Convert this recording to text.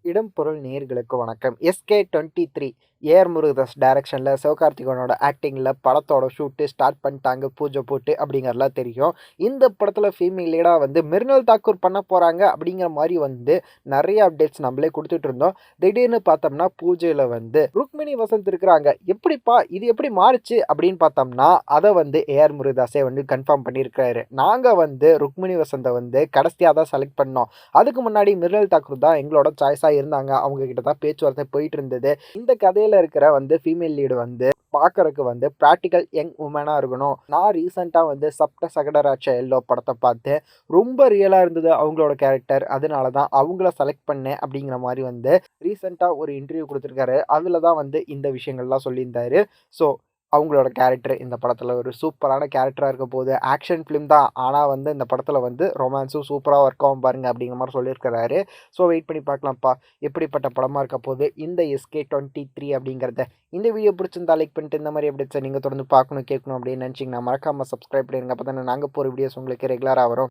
இடம் பொருள் நேயர்களுக்கு வணக்கம். SK23 ஏஆர் முருகதாஸ் டைரக்ஷன்ல சிவகார்த்திகேயனோட ஆக்டிங்ல படத்தோட ஷூட்டு ஸ்டார்ட் பண்ணிட்டாங்க. பூஜை போட்டு அப்படிங்கிறதுலாம் தெரியும். இந்த படத்துல ஃபீமேல் லீடா வந்து மிர்னல் தாக்கூர் பண்ண போறாங்க அப்படிங்கிற மாரி வந்து நெறைய அப்டேட்ஸ் நம்மளே குடுத்துட்டு இருந்தோம். திடீர்னு பார்த்தோம்னா பூஜையில வந்து ருக்மிணி வசந்த் இருக்கிறாங்க. எப்படிப்பா இது எப்படி மாறுச்சு அப்படின்னு பார்த்தோம்னா, அத வந்து ஏஆர் முருகதாஸே வந்து கன்ஃபார்ம் பண்ணியிருக்காரு. நாங்க வந்து ருக்மிணி வசந்த வந்து கடைசியா தான் செலக்ட் பண்ணோம். அதுக்கு முன்னாடி மிர்னல் தாக்கூர் தான் எங்களோட சாய்ஸா இருந்தாங்க. அவங்க கிட்ட தான் பேச்சுவார்த்தை போயிட்டு இருந்தது. இந்த கதையில இருக்கிற வந்து ஃபீமேல் லீடு வந்து பார்க்கறக்கு வந்து பிராக்டிகல் யங் வுமனா இருக்கணும். நான் ரீசென்ட்டா வந்து சப்த சகடராட்ச எல்லோ படத்த பார்த்தேன். ரொம்ப ரியலா இருந்தது அவங்களோட கேரக்டர். அதனால தான் அவங்கள செலக்ட் பண்ணேன் அப்படிங்கிற மாரி வந்து ரீசென்ட்டா ஒரு இன்டர்வியூ குடுத்திருக்காரு. அதுல தான் வந்து இந்த விஷயங்கள்லாம் சொல்லியிருந்தாரு. ஸோ அவங்களோட கேரக்டர் இந்த படத்துல ஒரு சூப்பரான கேரக்டரா இருக்க போகுது. ஆக்ஷன் ஃபிலிம் தான். ஆனா வந்து இந்த படத்துல வந்து ரொமான்ஸும் சூப்பரா ஒர்க் ஆகும் பாருங்க அப்படிங்கிற மாரி சொல்லியிருக்கிறாரு. ஸோ வெயிட் பண்ணி பார்க்கலாம்ப்பா. எப்படிப்பட்ட படமா இருக்க போகுது இந்த SK23 அப்படிங்கிறத. இந்த வீடியோ பிடிச்சிருந்தா லைக் பண்ணிட்டு இந்த மாரி அப்டேட்ஸ நீங்க தொடர்ந்து பார்க்கணும், கேட்கணும் அப்படின்னு நினைச்சீங்கன்னா மறக்காம சப்ஸ்கிரைப் பண்ணிருங்க. அப்பதானே நாங்க போற வீடியோஸ் உங்களுக்கு ரெகுலரா வரும்.